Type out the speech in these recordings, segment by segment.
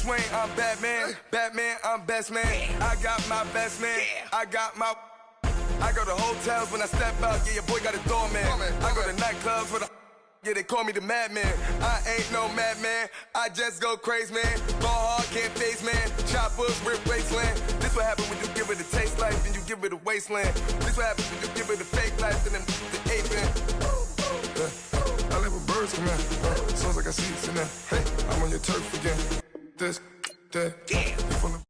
Wayne, I'm Batman. Batman, I'm best man. I got my best man. I go to hotels when I step out. Yeah, your boy got a doorman. I go to nightclubs with a. Yeah, they call me the madman. I ain't no madman. I just go crazy, man. Ball hard, can't face, man. Choppers, rip wasteland. This what happens when you give it a taste life and you give it a wasteland. This what happens when you give it a fake life and then the ape man. I live with birds come in. Sounds like I see it in there. Hey, I'm on your turf again. This, that, you from the.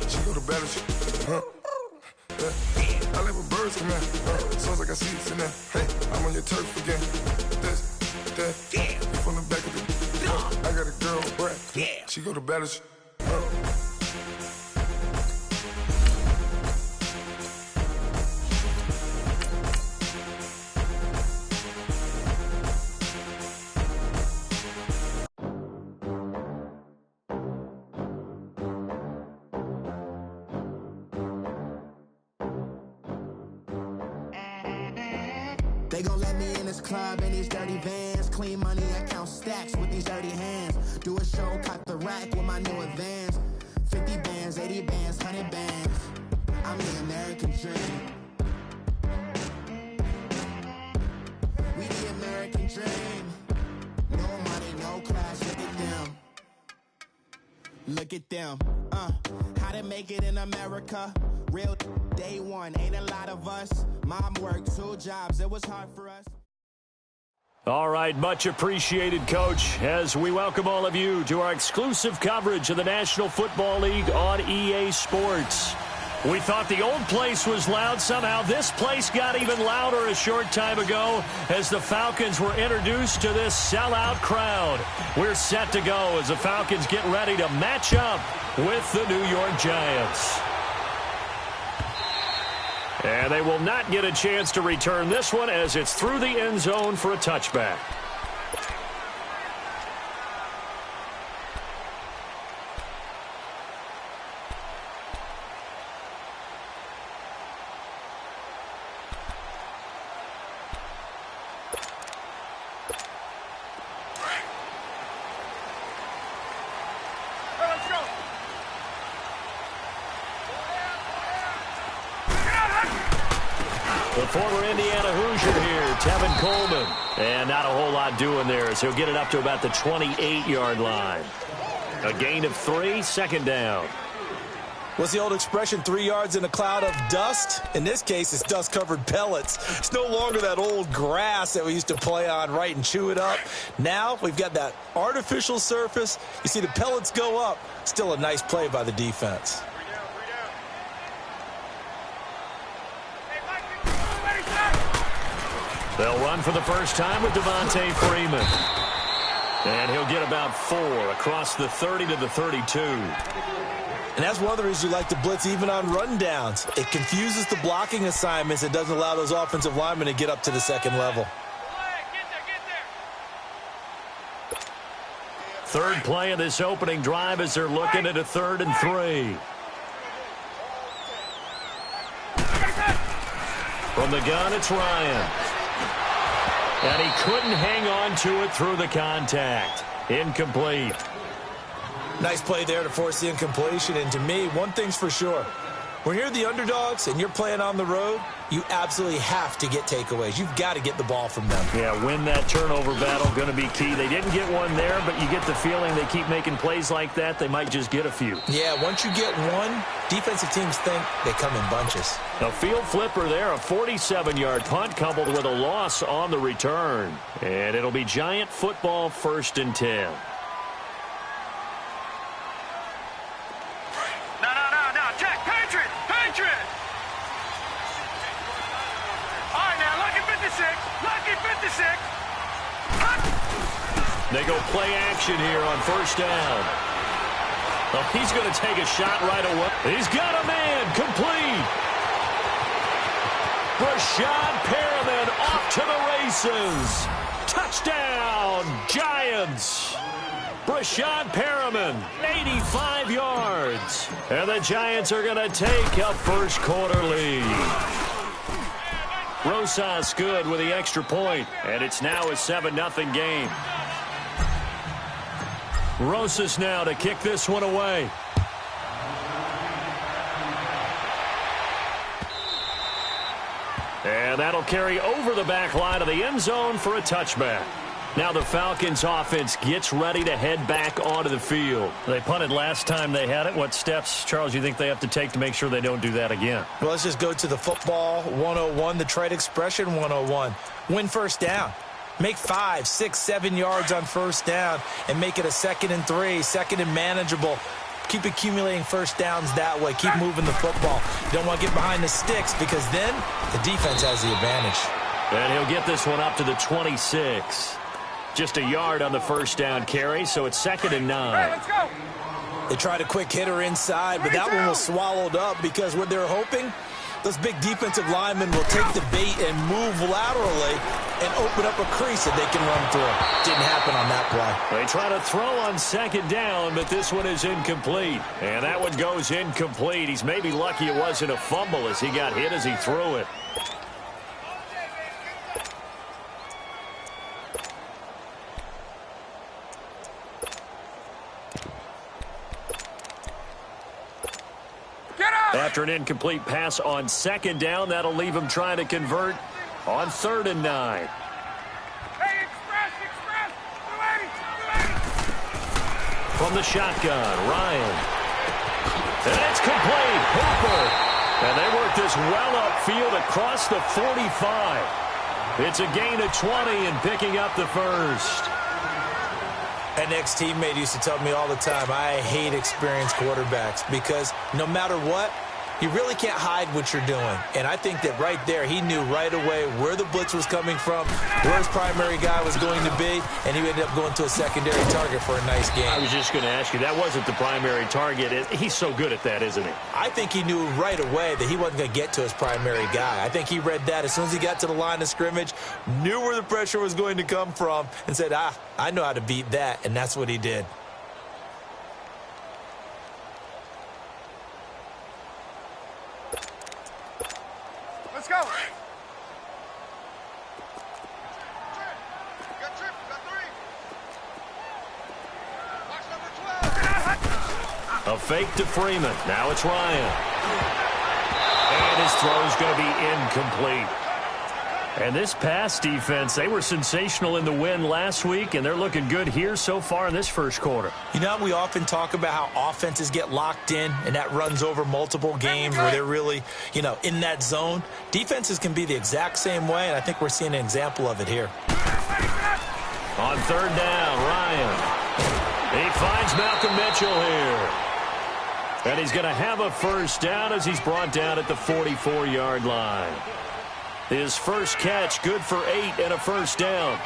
She go to battle shit. I live with birds come in. Sounds like I see it in there. Hey, I'm on your turf again. This, that, you from the back of the. I got a girl, Brad. She go to battle shit. They gon' let me in this club in these dirty vans. Clean money, I count stacks with these dirty hands. Do a show, cop the rack with my new advance. 50 bands, 80 bands, 100 bands. I'm the American dream. We the American dream. No money, no class, look at them. Look at them, how to make it in America. Real day one, ain't a lot of us. Mom worked 2 jobs, it was hard for us. All right, much appreciated, Coach, as we welcome all of you to our exclusive coverage of the National Football League on EA Sports. We thought the old place was loud. Somehow this place got even louder a short time ago as the Falcons were introduced to this sellout crowd. We're set to go as the Falcons get ready to match up with the New York Giants. And they will not get a chance to return this one as it's through the end zone for a touchback. The former Indiana Hoosier here, Tevin Coleman. And not a whole lot doing there as he'll get it up to about the 28-yard line. A gain of 3, second down. What's the old expression, 3 yards in a cloud of dust? In this case, it's dust-covered pellets. It's no longer that old grass that we used to play on, right, and chew it up. Now we've got that artificial surface. You see the pellets go up. Still a nice play by the defense. They'll run for the first time with Devontae Freeman. And he'll get about 4 across the 30 to the 32. And that's one of the reasons you like to blitz even on rundowns. It confuses the blocking assignments. It doesn't allow those offensive linemen to get up to the second level. Third play of this opening drive as they're looking at a 3rd and 3. From the gun, it's Ryan. And he couldn't hang on to it through the contact. Incomplete. Nice play there to force the incompletion. And to me, one thing's for sure. When you're the underdogs and you're playing on the road, you absolutely have to get takeaways. You've got to get the ball from them. Yeah, win that turnover battle, going to be key. They didn't get one there, but you get the feeling they keep making plays like that, they might just get a few. Yeah, once you get one, defensive teams think they come in bunches. A field flipper there, a 47-yard punt coupled with a loss on the return. And it'll be Giant football, 1st and 10. They go play action here on 1st down. Oh, he's going to take a shot right away. He's got a man, complete. Brashad Perriman off to the races. Touchdown, Giants. Brashad Perriman, 85 yards. And the Giants are going to take a first quarter lead. Rosas good with the extra point, and it's now a 7-0 game. Rosas now to kick this one away. And that'll carry over the back line of the end zone for a touchback. Now the Falcons offense gets ready to head back onto the field. They punted last time they had it. What steps, Charles, do you think they have to take to make sure they don't do that again? Well, let's just go to the football 101, the trade expression 101. Win first down. Make 5, 6, 7 yards on first down and make it a 2nd and 3, 2nd and manageable. Keep accumulating first downs that way. Keep moving the football. You don't want to get behind the sticks because then the defense has the advantage. And he'll get this one up to the 26. Just a yard on the first down carry, so it's 2nd and 9. Let's go. They tried a quick hitter inside, but that one was swallowed up because what they're hoping, those big defensive linemen will take the bait and move laterally and open up a crease that they can run through. Didn't happen on that play. They try to throw on 2nd down, but this one is incomplete. And that one goes incomplete. He's maybe lucky it wasn't a fumble as he got hit as he threw it. After an incomplete pass on 2nd down, that'll leave him trying to convert on 3rd and 9. Hey, express. 280. From the shotgun, Ryan. And it's complete. Hooper. And they work this well upfield across the 45. It's a gain of 20 and picking up the first. An ex-teammate used to tell me all the time, I hate experienced quarterbacks because no matter what, you really can't hide what you're doing. And I think that right there, he knew right away where the blitz was coming from, where his primary guy was going to be, and he ended up going to a secondary target for a nice game. I was just going to ask you, that wasn't the primary target. He's so good at that, isn't he? I think he knew right away that he wasn't going to get to his primary guy. I think he read that as soon as he got to the line of scrimmage, knew where the pressure was going to come from, and said, I know how to beat that, and that's what he did. Let's go. A fake to Freeman. Now it's Ryan. And his throw is going to be incomplete. And this pass defense, they were sensational in the win last week, and they're looking good here so far in this first quarter. You know, we often talk about how offenses get locked in, and that runs over multiple games where they're really, in that zone. Defenses can be the exact same way, and I think we're seeing an example of it here. On 3rd down, Ryan. He finds Malcolm Mitchell here. And he's going to have a first down as he's brought down at the 44-yard line. His first catch, good for 8 and a first down.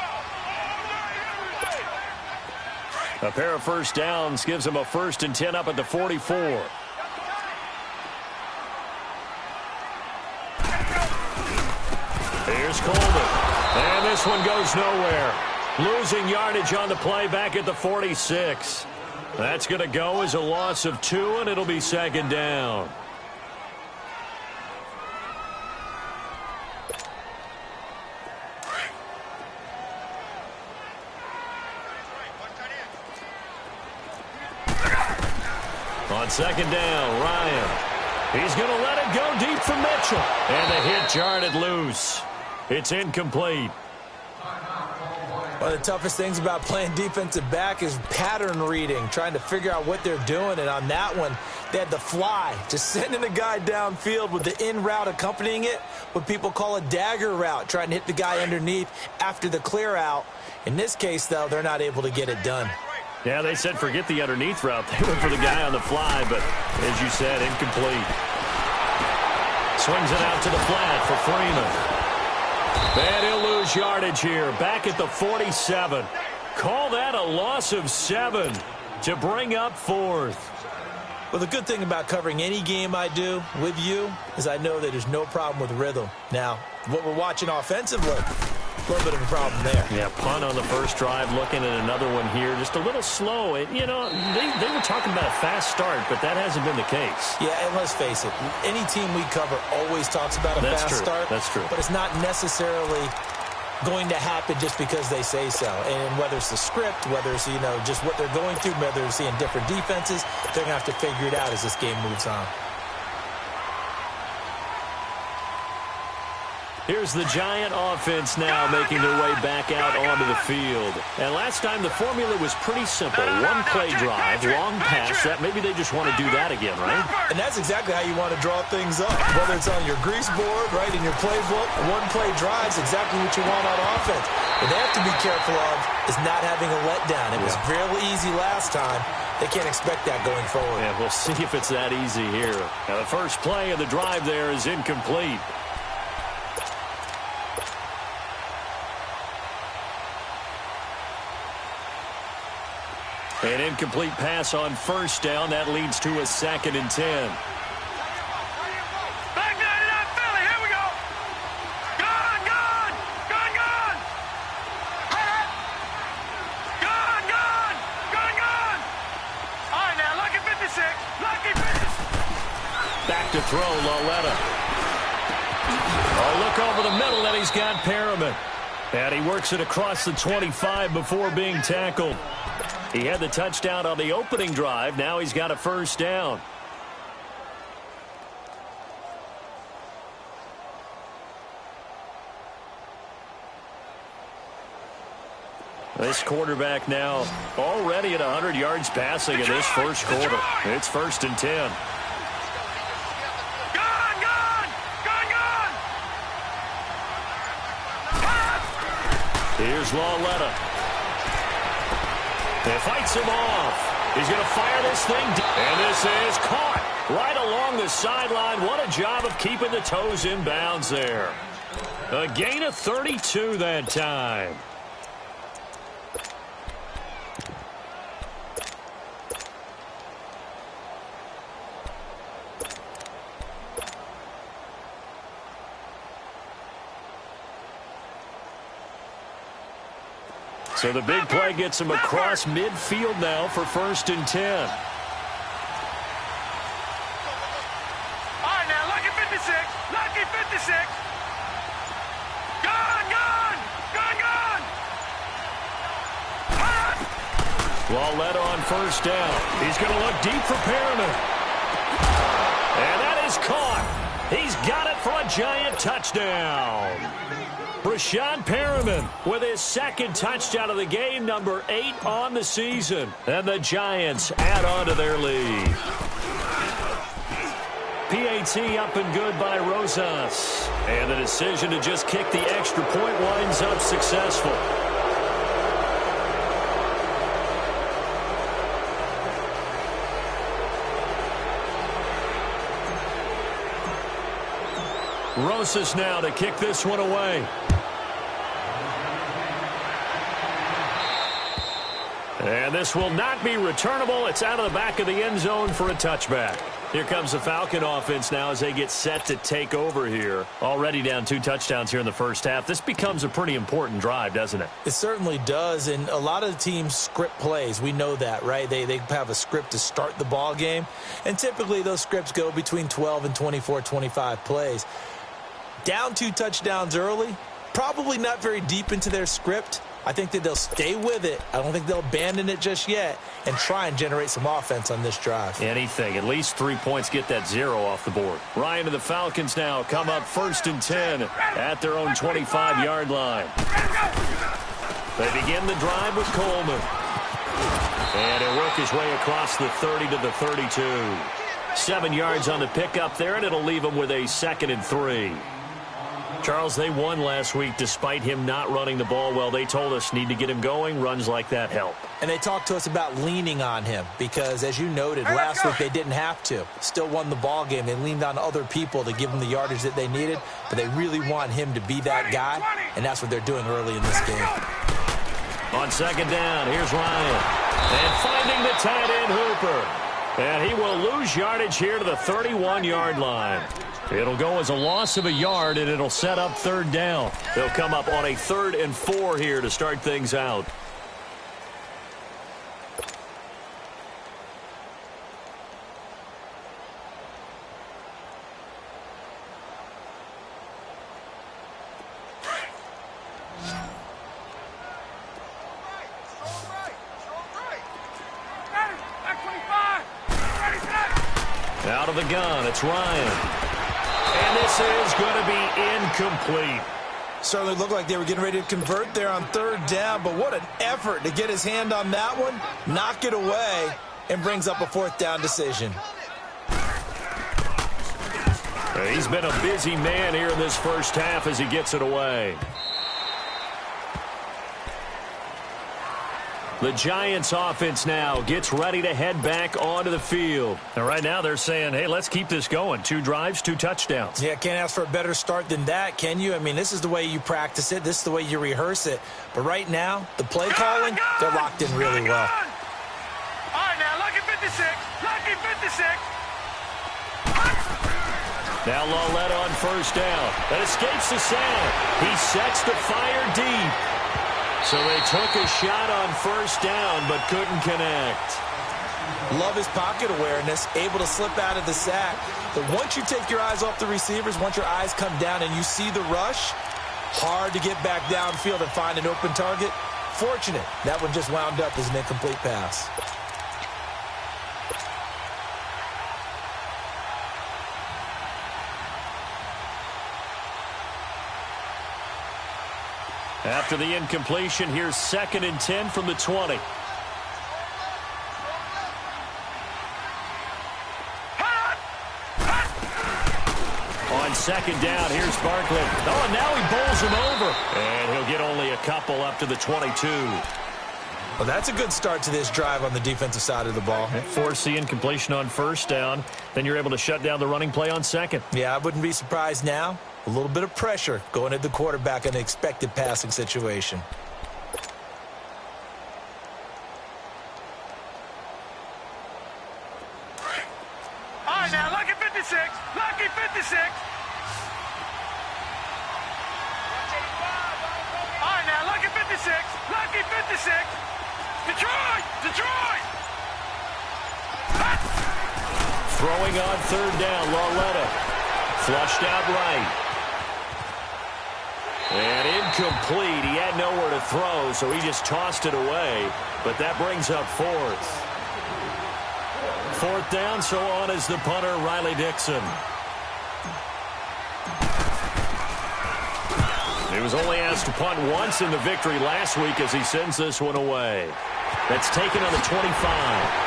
A pair of first downs gives him a 1st and 10 up at the 44. Here's Coleman. And this one goes nowhere. Losing yardage on the play back at the 46. That's going to go as a loss of 2, and it'll be 2nd down. On 2nd down, Ryan. He's going to let it go deep for Mitchell. And the hit jarred it loose. It's incomplete. One of the toughest things about playing defensive back is pattern reading, trying to figure out what they're doing. And on that one, they had the fly, just sending a guy downfield with the in route accompanying it, what people call a dagger route, trying to hit the guy underneath after the clear out. In this case, though, they're not able to get it done. Yeah, they said forget the underneath route. They went for the guy on the fly, but as you said, incomplete. Swings it out to the flat for Freeman. And he'll lose yardage here, back at the 47. Call that a loss of 7 to bring up 4th. Well, the good thing about covering any game I do with you is I know that there's no problem with rhythm. Now, what we're watching offensively, a little bit of a problem there. Yeah, punt on the first drive, looking at another one here. Just a little slow. They were talking about a fast start, but that hasn't been the case. Yeah, and let's face it, any team we cover always talks about a fast start. That's true. But it's not necessarily going to happen just because they say so. And whether it's the script, whether it's, just what they're going through, whether they're seeing different defenses, they're going to have to figure it out as this game moves on. Here's the Giant offense now making their way back out onto the field. And last time the formula was pretty simple. One play drive, long pass. That maybe they just want to do that again, right? And that's exactly how you want to draw things up. Whether it's on your grease board, right, in your playbook, one play drive is exactly what you want on offense. What they have to be careful of is not having a letdown. It was real easy last time. They can't expect that going forward. Yeah, we'll see if it's that easy here. Now, the first play of the drive there is incomplete. An incomplete pass on first down. That leads to a 2nd and 10. Back 99 Philly. Here we go. Gone, gone. Gone, gone. Gone, gone. Gone, gone. All right, now, lucky 56. Lucky 56. Back to throw, Lauletta. Oh, look over the middle, and he's got Perriman. And he works it across the 25 before being tackled. He had the touchdown on the opening drive. Now he's got a first down. This quarterback now already at 100 yards passing in this first quarter. It's 1st and 10. Gone, gone. Gone, gone. Here's Lauletta. He fights him off. He's going to fire this thing. And this is caught right along the sideline. What a job of keeping the toes in bounds there. A gain of 32 that time. So the big play gets him across midfield now for 1st and 10. All right, now, lucky 56. Lucky 56. Gone, gone. Gone, gone. Lauletta on first down. He's going to look deep for Perriman. And that is caught. He's got it for a Giant touchdown. Brashad Perriman with his 2nd touchdown of the game, number 8 on the season. And the Giants add on to their lead. PAT up and good by Rosas. And the decision to just kick the extra point winds up successful. Rosas now to kick this one away. And this will not be returnable. It's out of the back of the end zone for a touchback. Here comes the Falcon offense now as they get set to take over here. Already down 2 touchdowns here in the first half. This becomes a pretty important drive, doesn't it? It certainly does, and a lot of the teams script plays. We know that, right? They have a script to start the ball game, and typically those scripts go between 12 and 24, 25 plays. Down 2 touchdowns early, probably not very deep into their script. I think that they'll stay with it. I don't think they'll abandon it just yet and try and generate some offense on this drive. Anything. At least 3 points, get that 0 off the board. Ryan and the Falcons now come up 1st and 10 at their own 25-yard line. They begin the drive with Coleman. And he'll work his way across the 30 to the 32. 7 yards on the pickup there, and it'll leave him with a 2nd and 3. Charles, they won last week despite him not running the ball well. They told us need to get him going. Runs like that help. And they talked to us about leaning on him because, as you noted, last week they didn't have to. Still won the ball game. They leaned on other people to give them the yardage that they needed, but they really want him to be that guy, and that's what they're doing early in this game. On 2nd down, here's Ryan. And finding the tight end Hooper. And he will lose yardage here to the 31-yard line. It'll go as a loss of a yard, and it'll set up 3rd down. They'll come up on a 3rd and 4 here to start things out. Out of the gun, it's Ryan. And this is going to be incomplete. Certainly looked like they were getting ready to convert there on third down, but what an effort to get his hand on that one, knock it away, and brings up a fourth down decision. He's been a busy man here in this first half as he gets it away. The Giants offense now gets ready to head back onto the field. And right now they're saying, hey, let's keep this going. 2 drives, 2 touchdowns. Yeah, can't ask for a better start than that, can you? I mean, this is the way you practice it. This is the way you rehearse it. But right now, the play calling, they're locked in really well. All right, now, lucky 56. Lucky 56. Now Lawletta on first down. That escapes the sack. He sets the fire deep. So they took a shot on first down, but couldn't connect. Love his pocket awareness, able to slip out of the sack. But once you take your eyes off the receivers, once your eyes come down and you see the rush, hard to get back downfield and find an open target. Fortunate, that one just wound up as an incomplete pass. After the incompletion, here's 2nd and 10 from the 20. On 2nd down, here's Barkley. Oh, and now he bowls him over. And he'll get only a couple up to the 22. Well, that's a good start to this drive on the defensive side of the ball. Force the incompletion on first down. Then you're able to shut down the running play on 2nd. Yeah, I wouldn't be surprised now. A little bit of pressure going at the quarterback in an expected passing situation. All right, now, lucky 56. Lucky 56. All right, now, lucky 56. Lucky 56. Detroit! Detroit! Throwing on third down, Lawletta. Flushed out right. And incomplete. He had nowhere to throw, so he just tossed it away. But that brings up 4th. 4th down, so on is the punter, Riley Dixon. He was only asked to punt once in the victory last week as he sends this one away. That's taken on the 25.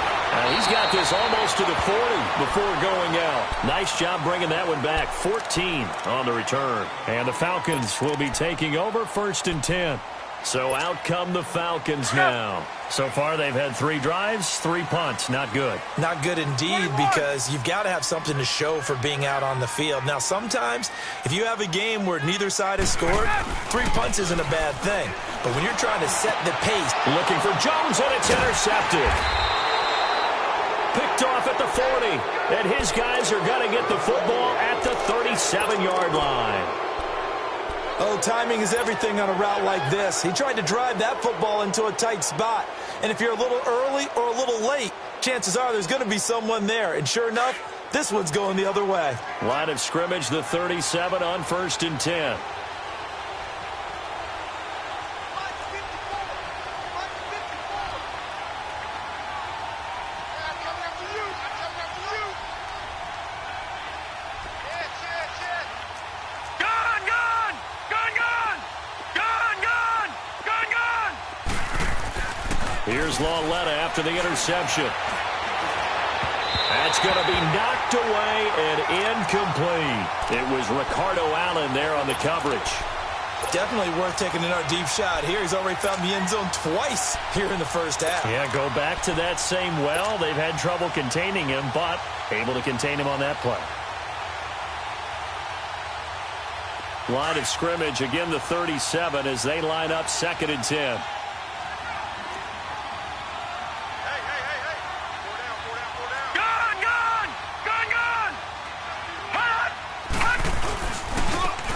He's got this almost to the 40 before going out. Nice job bringing that one back. 14 on the return. And the Falcons will be taking over 1st and 10. So out come the Falcons now. So far they've had 3 drives, 3 punts. Not good. Not good indeed, because you've got to have something to show for being out on the field. Now, sometimes if you have a game where neither side has scored, 3 punts isn't a bad thing. But when you're trying to set the pace. Looking for Jones, and it's intercepted. Picked off at the 40, and his guys are going to get the football at the 37-yard line. Oh, timing is everything on a route like this. He tried to drive that football into a tight spot. And if you're a little early or a little late, chances are there's going to be someone there. And sure enough, this one's going the other way. Line of scrimmage, the 37 on 1st and 10. Here's Lawletta after the interception. That's going to be knocked away and incomplete. It was Ricardo Allen there on the coverage. Definitely worth taking another deep shot here. He's already found the end zone twice here in the first half. Yeah, go back to that same well. They've had trouble containing him, but able to contain him on that play. Line of scrimmage, again the 37 as they line up 2nd and 10.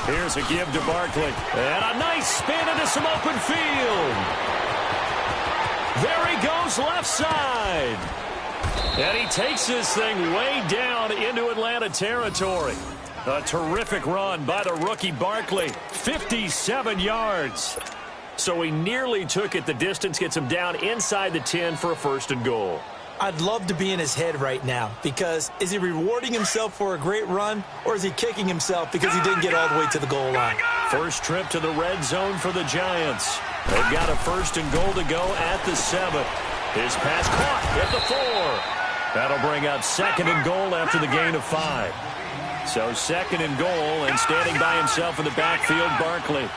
Here's a give to Barkley. And a nice spin into some open field. There he goes left side. And he takes this thing way down into Atlanta territory. A terrific run by the rookie Barkley. 57 yards. So he nearly took it the distance, gets him down inside the 10 for a 1st and goal. I'd love to be in his head right now, because is he rewarding himself for a great run, or is he kicking himself because he didn't get all the way to the goal line? First trip to the red zone for the Giants. They've got a 1st and goal to go at the 7. His pass caught at the 4. That'll bring up 2nd and goal after the gain of 5. So 2nd and goal, and standing by himself in the backfield, Barkley.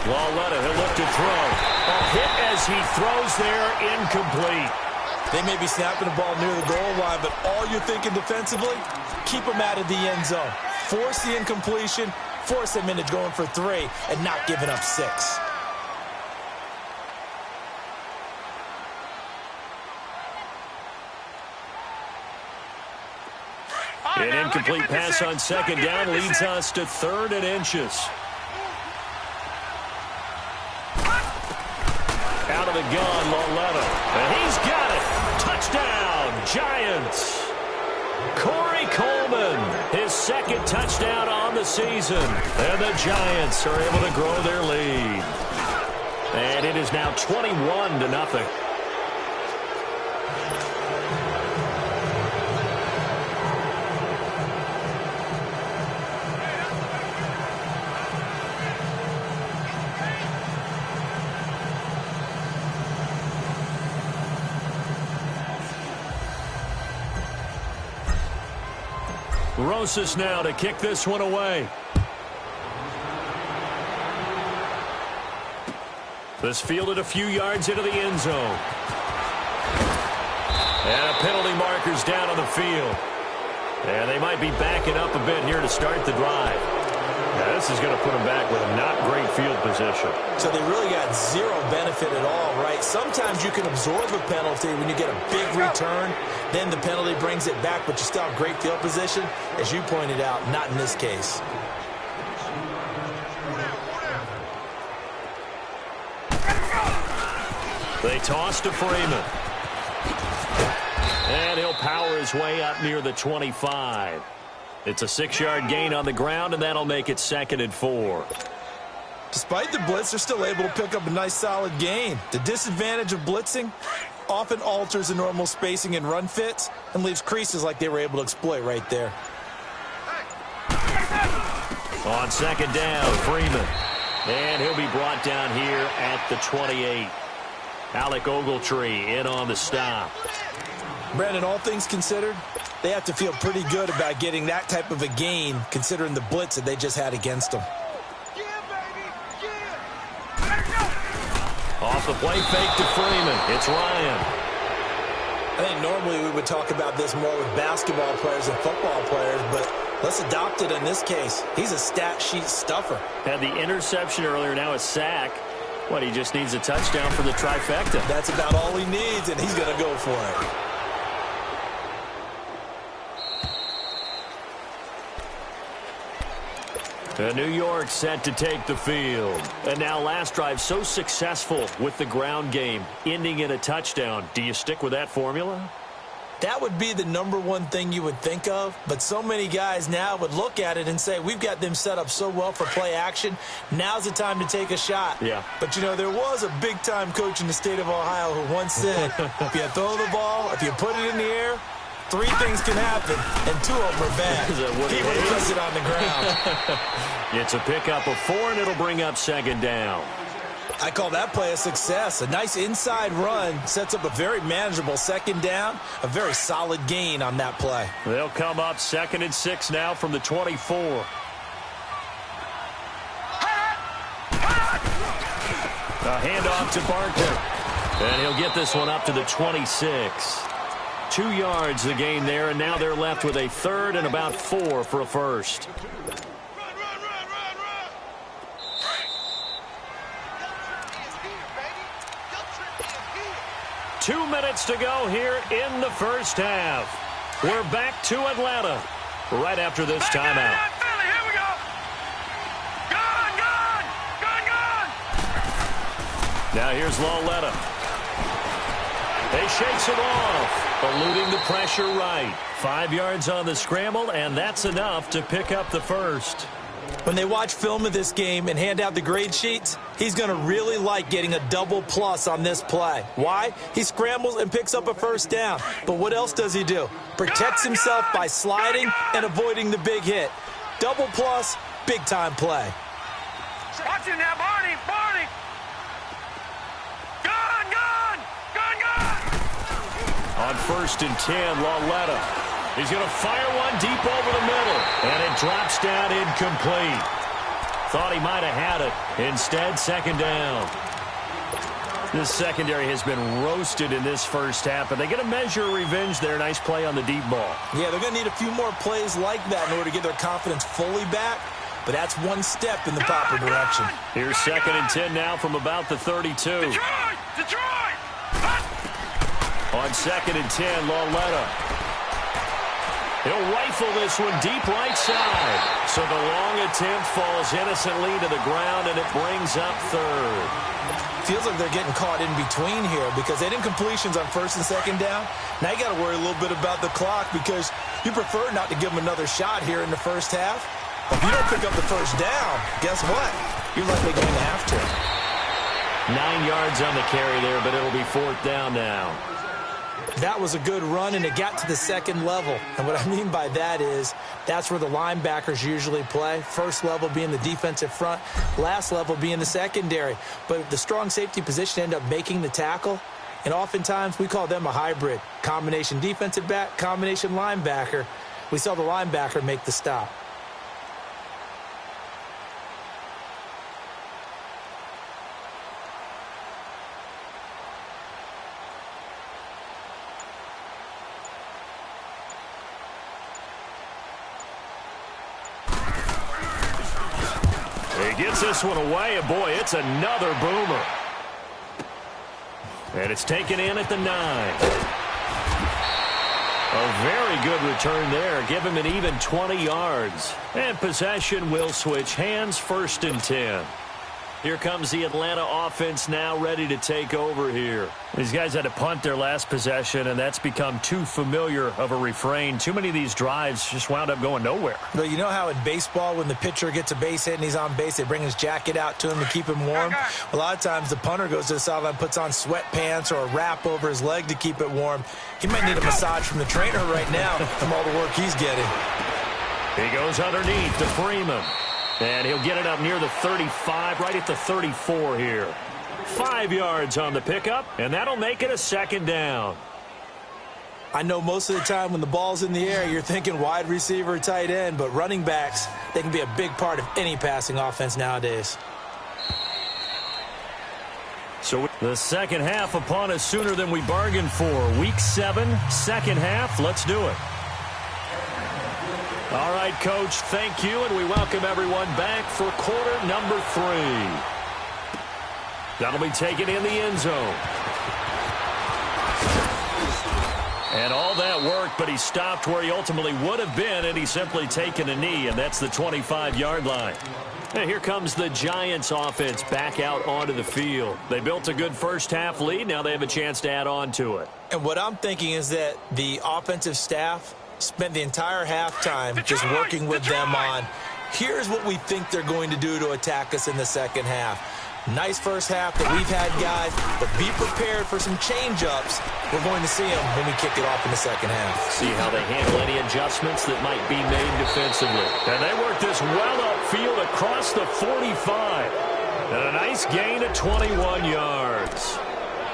Lauletta, he'll look to throw. A hit as he throws there, incomplete. They may be snapping the ball near the goal line, but all you're thinking defensively, keep them out of the end zone. Force the incompletion, force them into going for 3, and not giving up 6. An incomplete pass on 2nd down leads us to 3rd and inches. Out of the gun, Lauletta. And he's got it. Touchdown, Giants. Corey Coleman, his 2nd touchdown on the season. And the Giants are able to grow their lead. And it is now 21-0. Rosas now to kick this one away. This fielded a few yards into the end zone. And a penalty marker's down on the field. And they might be backing up a bit here to start the drive. Now, this is going to put them back with a not great field position. So they really got zero benefit at all, right? Sometimes you can absorb a penalty when you get a big return. Then the penalty brings it back, but you still have great field position. As you pointed out, not in this case. They toss to Freeman. And he'll power his way up near the 25. It's a 6-yard gain on the ground, and that'll make it 2nd and 4. Despite the blitz, they're still able to pick up a nice, solid gain. The disadvantage of blitzing often alters the normal spacing and run fits and leaves creases like they were able to exploit right there. On 2nd down, Freeman. And he'll be brought down here at the 28. Alec Ogletree in on the stop. Brandon, all things considered, they have to feel pretty good about getting that type of a gain, considering the blitz that they just had against them. Off the play fake to Freeman. It's Ryan. I think normally we would talk about this more with basketball players and football players, but let's adopt it in this case. He's a stat sheet stuffer. Had the interception earlier, now a sack. What, he just needs a touchdown for the trifecta. That's about all he needs, and he's going to go for it. New York set to take the field. And now last drive so successful with the ground game, ending in a touchdown. Do you stick with that formula? That would be the #1 thing you would think of, but so many guys now would look at it and say, we've got them set up so well for play action, now's the time to take a shot. Yeah. But, you know, there was a big-time coach in the state of Ohio who once said, if you throw the ball, if you put it in the air, 3 things can happen, and 2 of them are bad. He would have kept it on the ground. It's a pickup of 4, and it'll bring up 2nd down. I call that play a success. A nice inside run sets up a very manageable 2nd down, a very solid gain on that play. They'll come up 2nd and 6 now from the 24. A handoff to Barker. And he'll get this one up to the 26. 2 yards the gain there, and now they're left with a 3rd and about 4 for a first. Two minutes to go here in the first half. We're back to Atlanta right after this timeout. Here we go. Gone. Now here's Lauletta. He shakes it off, eluding the pressure right. 5 yards on the scramble, and that's enough to pick up the first. When they watch film of this game and hand out the grade sheets, he's going to really like getting a double plus on this play. Why? He scrambles and picks up a first down. But what else does he do? Protects himself by sliding and avoiding the big hit. Double plus, big-time play. Watch it now, Barney! Barney! Gone! Gone! Gone! Gone! On 1st and 10, Lauletta. He's going to fire one deep over the middle, and it drops down incomplete. Thought he might have had it. Instead, 2nd down. This secondary has been roasted in this first half, but they get a measure of revenge there. Nice play on the deep ball. Yeah, they're going to need a few more plays like that in order to get their confidence fully back, but that's one step in the proper direction. Here's 2nd and 10 now from about the 32. Detroit! Detroit! On 2nd and 10, Lauletta. He'll rifle this one deep right side. So the long attempt falls innocently to the ground, and it brings up 3rd. Feels like they're getting caught in between here because they did incompletions on 1st and 2nd down. Now you got to worry a little bit about the clock because you prefer not to give them another shot here in the first half. But if you don't pick up the first down, guess what? You're likely going to have to. 9 yards on the carry there, but it'll be 4th down now. That was a good run, and it got to the 2nd level. And what I mean by that is that's where the linebackers usually play. First level being the defensive front, last level being the secondary. But the strong safety position ended up making the tackle, and oftentimes we call them a hybrid. Combination defensive back, combination linebacker. We saw the linebacker make the stop. He gets this one away, and boy, it's another boomer. And it's taken in at the 9. A very good return there. Give him an even 20 yards. And possession will switch hands, 1st and 10. Here comes the Atlanta offense now ready to take over here. These guys had to punt their last possession, and that's become too familiar of a refrain. Too many of these drives just wound up going nowhere. But you know how in baseball when the pitcher gets a base hit and he's on base, they bring his jacket out to him to keep him warm? A lot of times the punter goes to the sideline, puts on sweatpants or a wrap over his leg to keep it warm. He might need a massage from the trainer right now from all the work he's getting. He goes underneath to Freeman. And he'll get it up near the 35, right at the 34 here. 5 yards on the pickup, and that'll make it a 2nd down. I know most of the time when the ball's in the air, you're thinking wide receiver, tight end, but running backs, they can be a big part of any passing offense nowadays. So the second half upon us sooner than we bargained for. Week 7, second half. Let's do it. All right, Coach, thank you, and we welcome everyone back for quarter number 3. That'll be taken in the end zone. And all that work, but he stopped where he ultimately would have been, and he's simply taken a knee, and that's the 25-yard line. And here comes the Giants offense back out onto the field. They built a good first-half lead. Now they have a chance to add on to it. And what I'm thinking is that the offensive staff spent the entire halftime just working with them on, here's what we think they're going to do to attack us in the second half. Nice first half that we've had, guys, but be prepared for some change-ups. We're going to see them when we kick it off in the second half. See how they handle any adjustments that might be made defensively. And they work this well upfield across the 45. And a nice gain of 21 yards.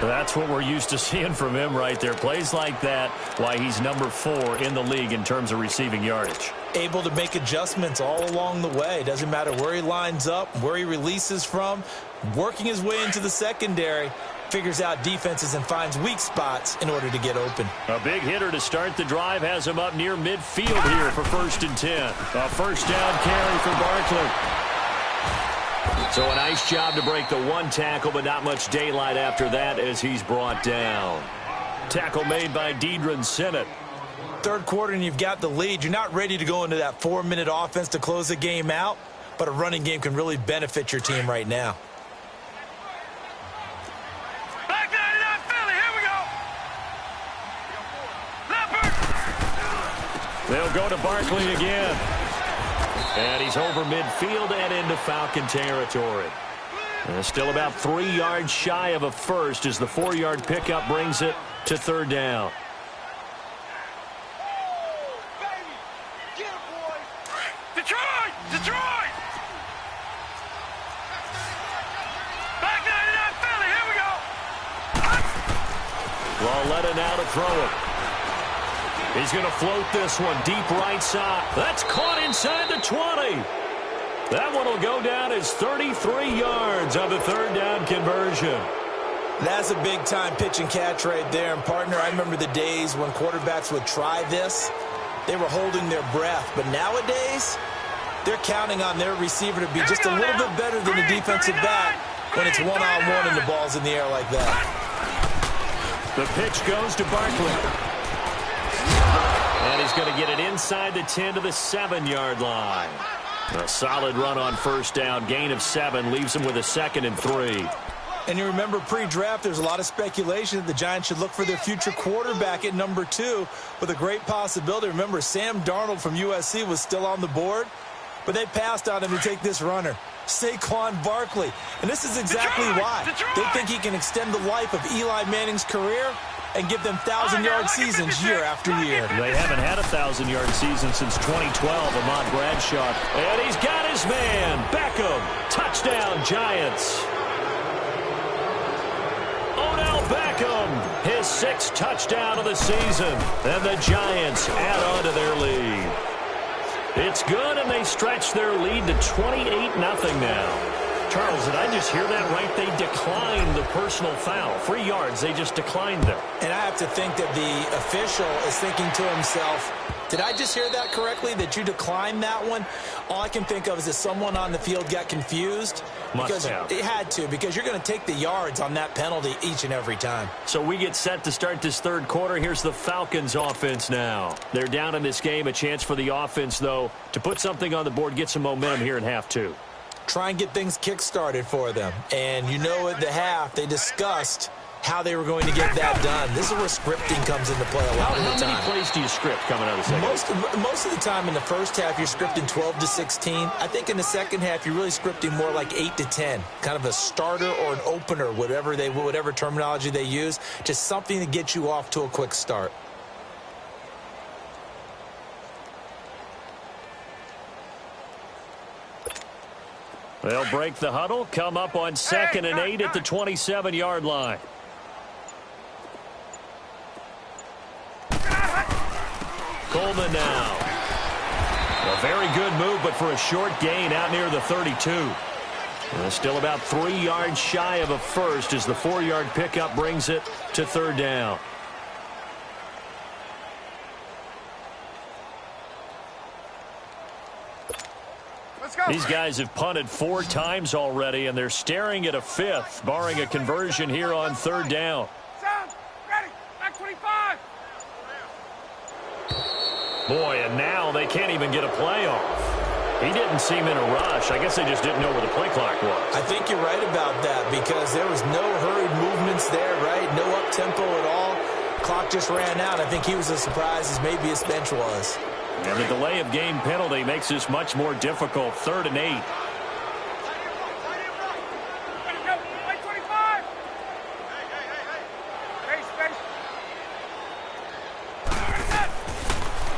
That's what we're used to seeing from him right there. Plays like that, why he's number 4 in the league in terms of receiving yardage. Able to make adjustments all along the way. Doesn't matter where he lines up, where he releases from. Working his way into the secondary, figures out defenses and finds weak spots in order to get open. A big hitter to start the drive has him up near midfield here for 1st and 10. A first down carry for Barkley. So a nice job to break the one tackle, but not much daylight after that as he's brought down. Tackle made by Deidron Sinnott. Third quarter and you've got the lead. You're not ready to go into that 4-minute offense to close the game out, but a running game can really benefit your team right now. Back 99 Philly, here we go. Leopard. They'll go to Barkley again. And he's over midfield and into Falcon territory. Still about 3 yards shy of a first as the 4-yard pickup brings it to third down. Detroit! Detroit! Back 99 Philly, here we go! Lauletta now to throw it. He's going to float this one deep right side. That's caught inside the 20. That one will go down as 33 yards on the third down conversion. That's a big-time pitch and catch right there. And, partner, I remember the days when quarterbacks would try this. They were holding their breath. But nowadays, they're counting on their receiver to be just a little bit better than the defensive back when it's one-on-one and the ball's in the air like that. The pitch goes to Barkley. And he's going to get it inside the 10 to the 7-yard line. A solid run on first down. Gain of 7 leaves him with a 2nd and 3. And you remember pre-draft, there's a lot of speculation that the Giants should look for their future quarterback at number 2 with a great possibility. Remember, Sam Darnold from USC was still on the board, but they passed on him to take this runner, Saquon Barkley. And this is exactly why. They think he can extend the life of Eli Manning's career and give them 1,000-yard seasons year after year. They haven't had a 1,000-yard season since 2012, Ahmad Bradshaw. And he's got his man, Beckham. Touchdown, Giants. Odell Beckham, his 6th touchdown of the season. And the Giants add on to their lead. It's good, and they stretch their lead to 28-0 now. Charles, did I just hear that right? They declined the personal foul. 3 yards, they just declined them. And I have to think that the official is thinking to himself, did I just hear that correctly, that you declined that one? All I can think of is that someone on the field got confused. Must have. It had to, because you're going to take the yards on that penalty each and every time. So we get set to start this third quarter. Here's the Falcons offense now. They're down in this game. A chance for the offense, though, to put something on the board, get some momentum here in half 2. Try and get things kick-started for them. And you know at the half, they discussed how they were going to get that done. This is where scripting comes into play a lot of the time. How many plays do you script coming out of the second? Most of the time in the first half, you're scripting 12 to 16. I think in the second half, you're really scripting more like 8 to 10. Kind of a starter or an opener, whatever terminology they use. Just something to get you off to a quick start. They'll break the huddle, come up on 2nd and 8 at the 27-yard line. Coleman now. A very good move, but for a short gain out near the 32. Still about 3 yards shy of a first as the 4-yard pickup brings it to third down. These guys have punted 4 times already, and they're staring at a 5th, barring a conversion here on third down. Sound, ready, back 25. Boy, and now they can't even get a play off. He didn't seem in a rush. I guess they just didn't know where the play clock was. I think you're right about that because there was no hurried movements there, right? No up-tempo at all. Clock just ran out. I think he was as surprised as maybe his bench was. And the delay of game penalty makes this much more difficult. 3rd and 8.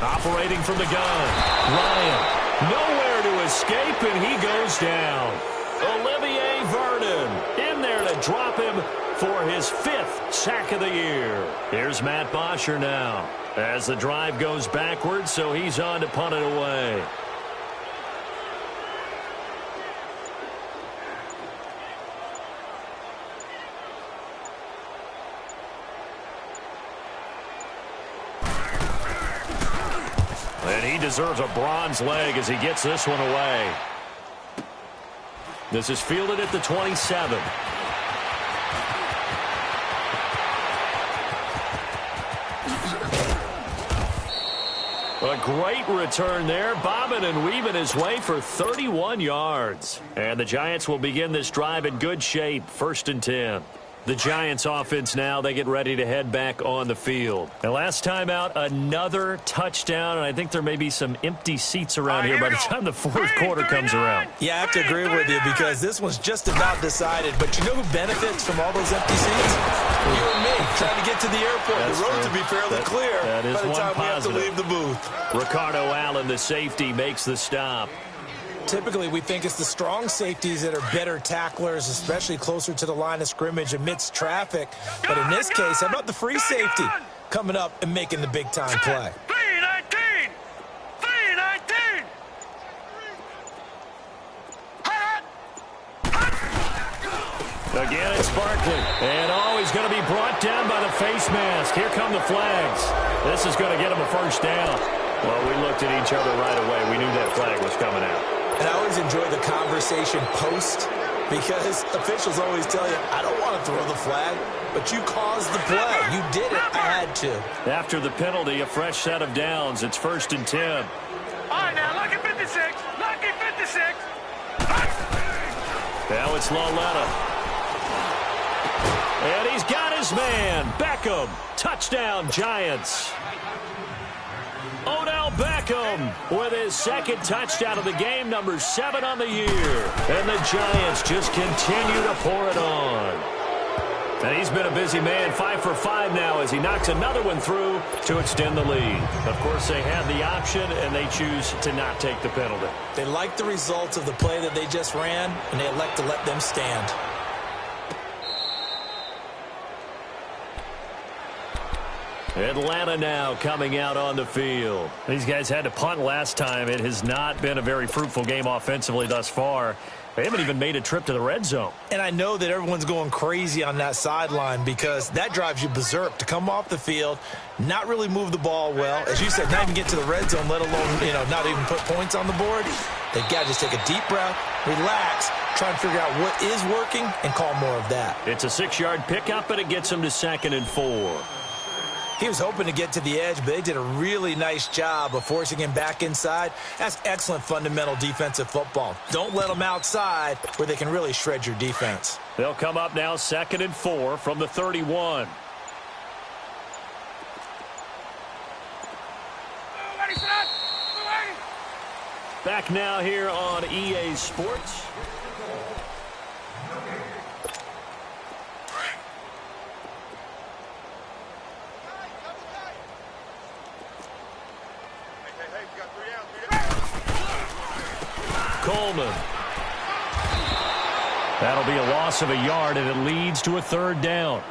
Operating from the gun. Ryan, nowhere to escape, and he goes down. Olivier Vernon in there to drop him for his 5th sack of the year. Here's Matt Bosher now as the drive goes backwards, so he's on to punt it away. And he deserves a bronze leg as he gets this one away. This is fielded at the 27. A great return there, bobbing and weaving his way for 31 yards. And the Giants will begin this drive in good shape, 1st and 10. The Giants offense now, they get ready to head back on the field. And last time out, another touchdown, and I think there may be some empty seats around here by the time the fourth quarter comes around. Yeah, I have to agree with you because this one's just about decided. But you know who benefits from all those empty seats? You and me, trying to get to the airport. That's the roads true. will be fairly clear that is by the one time we have to positive. leave the booth. Ricardo Allen, the safety, makes the stop. Typically, we think it's the strong safeties that are better tacklers, especially closer to the line of scrimmage amidst traffic. But in this case, how about the free safety coming up and making the big-time play? 319! 319! Again, it's Barkley. And he's going to be brought down by the face mask. Here come the flags. This is going to get him a first down. Well, we looked at each other right away. We knew that flag was coming out. And I always enjoy the conversation post because officials always tell you, I don't want to throw the flag, but you caused the play. You did it. I had to. After the penalty, a fresh set of downs. It's 1st and 10. All right, now, lucky 56. Lucky 56. Now it's Laletta. And he's got his man. Beckham. Touchdown, Giants. Odell Beckham with his second touchdown of the game, number 7 on the year. And the Giants just continue to pour it on. And he's been a busy man, 5 for 5 now as he knocks another one through to extend the lead. Of course, they have the option, and they choose to not take the penalty. They like the results of the play that they just ran, and they elect to let them stand. Atlanta now coming out on the field. These guys had to punt last time. It has not been a very fruitful game offensively thus far. They haven't even made a trip to the red zone. And I know that everyone's going crazy on that sideline because that drives you berserk to come off the field, not really move the ball well. As you said, not even get to the red zone, let alone, not even put points on the board. They've got to just take a deep breath, relax, try and figure out what is working, and call more of that. It's a 6-yard pickup, and it gets them to 2nd and 4. He was hoping to get to the edge, but they did a really nice job of forcing him back inside. That's excellent fundamental defensive football. Don't let them outside where they can really shred your defense. They'll come up now 2nd and 4 from the 31. Back now here on EA Sports. Coleman. That'll be a loss of a yard, and it leads to a 3rd down.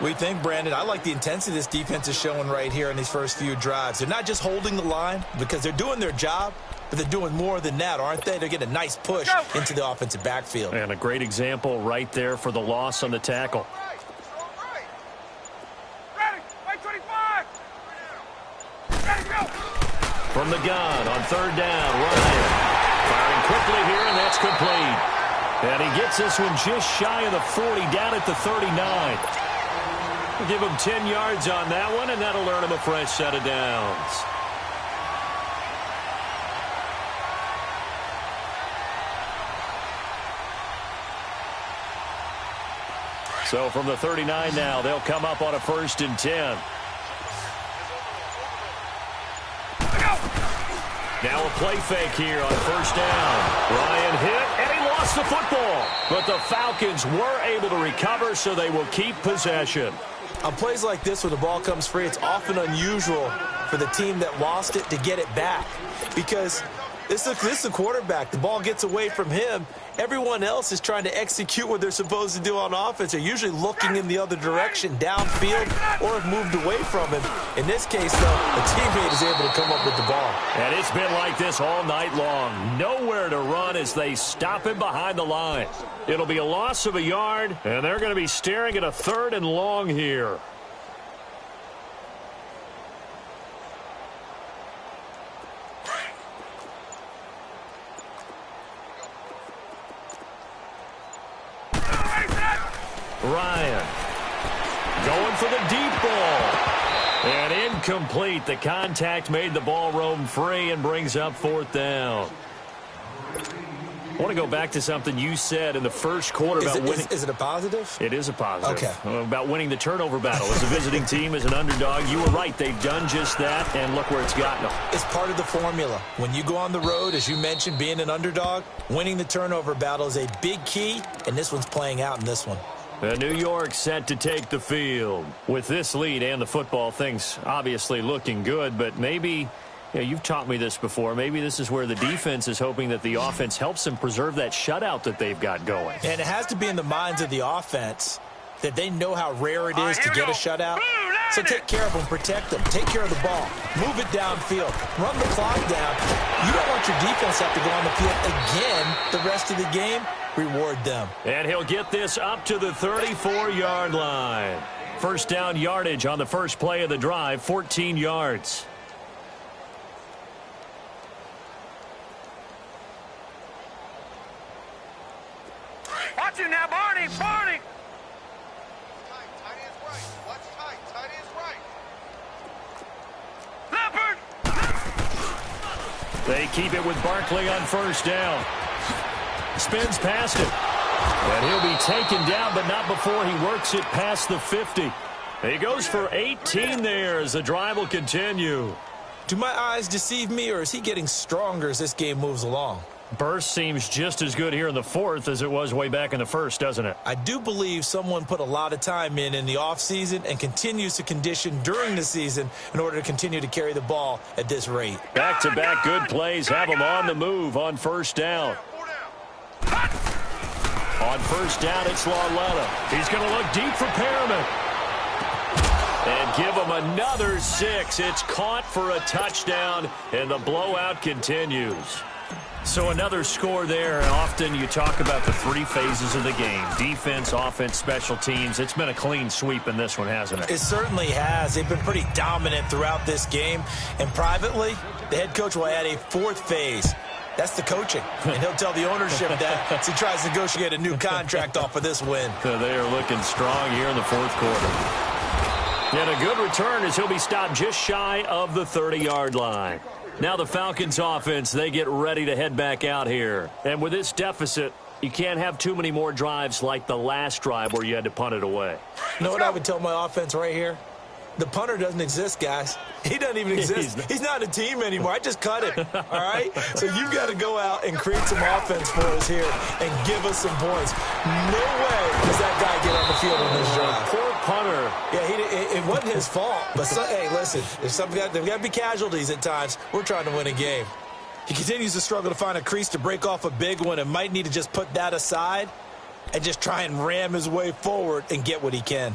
We think, Brandon, I like the intensity this defense is showing right here in these first few drives. They're not just holding the line because they're doing their job, but they're doing more than that, aren't they? They're getting a nice push into the offensive backfield. And a great example right there for the loss on the tackle. From the gun on 3rd down, Ryan. Firing quickly here, and that's complete. And he gets this one just shy of the 40, down at the 39. We'll give him 10 yards on that one, and that'll earn him a fresh set of downs. So from the 39 now, they'll come up on a 1st and 10. Now a play fake here on 1st down. Ryan hit, and he lost the football. But the Falcons were able to recover, so they will keep possession. On plays like this where the ball comes free, it's often unusual for the team that lost it to get it back. Because this is the quarterback. The ball gets away from him. Everyone else is trying to execute what they're supposed to do on offense. They're usually looking in the other direction, downfield, or have moved away from him. In this case, though, the teammate is able to come up with the ball. And it's been like this all night long. Nowhere to run as they stop him behind the line. It'll be a loss of a yard, and they're going to be staring at a 3rd and long here. Ryan going for the deep ball. And incomplete. The contact made the ball roam free and brings up 4th down. I want to go back to something you said in the first quarter about winning. Is it a positive? It is a positive. Okay. About winning the turnover battle. As a visiting team, as an underdog, you were right. They've done just that, and look where it's gotten them. It's part of the formula. When you go on the road, as you mentioned, being an underdog, winning the turnover battle is a big key, and this one's playing out in this one. New York set to take the field. With this lead and the football, things obviously looking good, but maybe... Yeah, you've taught me this before. Maybe this is where the defense is hoping that the offense helps them preserve that shutout that they've got going. And it has to be in the minds of the offense that they know how rare it is to get a shutout. So take care of them, protect them, take care of the ball, move it downfield, run the clock down. You don't want your defense to have to go on the field again the rest of the game. Reward them. And he'll get this up to the 34-yard line. First down yardage on the first play of the drive, 14 yards. Watch him now, Barney! Barney! Tight end is right. Watch tight. Tight end is right. Leopard! They keep it with Barkley on first down. Spins past him. And he'll be taken down, but not before he works it past the 50. He goes for 18 there as the drive will continue. Do my eyes deceive me, or is he getting stronger as this game moves along? Burst seems just as good here in the fourth as it was way back in the first, doesn't it? I do believe someone put a lot of time in the offseason and continues to condition during the season in order to continue to carry the ball at this rate. Back-to-back good plays have him on the move on first down. On first down, it's Lauletta. He's going to look deep for Perriman. And give him another 6. It's caught for a touchdown, and the blowout continues. So another score there, and often you talk about the three phases of the game. Defense, offense, special teams. It's been a clean sweep in this one, hasn't it? It certainly has. They've been pretty dominant throughout this game. And privately, the head coach will add a fourth phase. That's the coaching. And he'll tell the ownership that as he tries to negotiate a new contract off of this win. So they are looking strong here in the fourth quarter. And a good return as he'll be stopped just shy of the 30-yard line. Now the Falcons offense, they get ready to head back out here. And with this deficit, you can't have too many more drives like the last drive where you had to punt it away. You know what I would tell my offense right here? The punter doesn't exist, guys. He doesn't even exist. He's not a team anymore. I just cut him, all right? So you've got to go out and create some offense for us here and give us some points. No way does that guy get on the field on this drive. Poor punter. Yeah, it wasn't his fault. But, hey, listen, there's got to be casualties at times. We're trying to win a game. He continues to struggle to find a crease to break off a big one and might need to just put that aside and just try and ram his way forward and get what he can.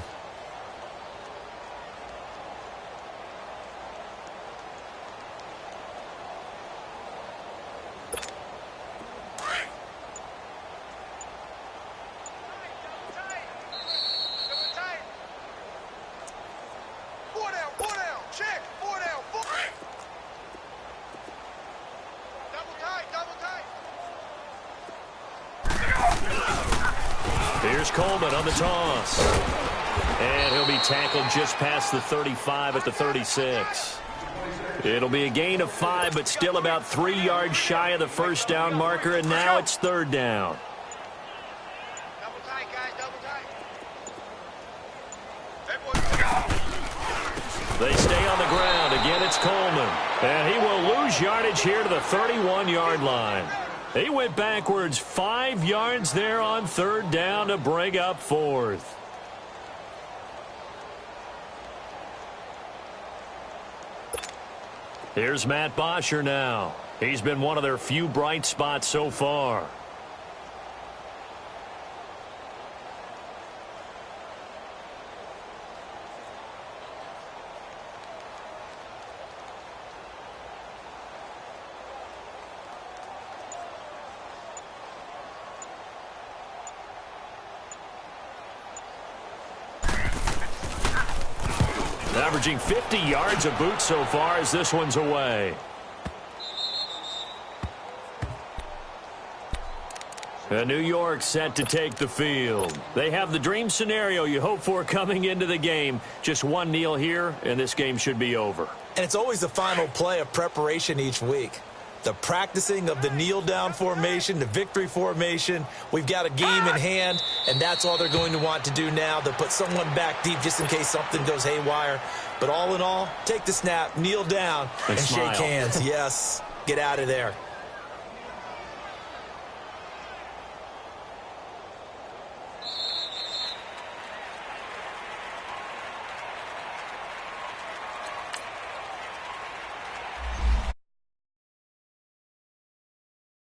Here's Coleman on the toss. And he'll be tackled just past the 35 at the 36. It'll be a gain of 5, but still about 3 yards shy of the first down marker, and now it's third down. Double tight, guys. Double tight. They stay on the ground. Again, it's Coleman. And he will lose yardage here to the 31-yard line. He went backwards 5 yards there on third down to bring up fourth. Here's Matt Bosher now. He's been one of their few bright spots so far. Averaging 50 yards a boot so far as this one's away. New York set to take the field. They have the dream scenario you hope for coming into the game. Just one kneel here, and this game should be over. And it's always the final play of preparation each week. the practicing of the kneel-down formation, the victory formation. We've got a game in hand, and that's all they're going to want to do now. They'll put someone back deep just in case something goes haywire. But all in all, take the snap, kneel down, and smile. shake hands. Yes, get out of there.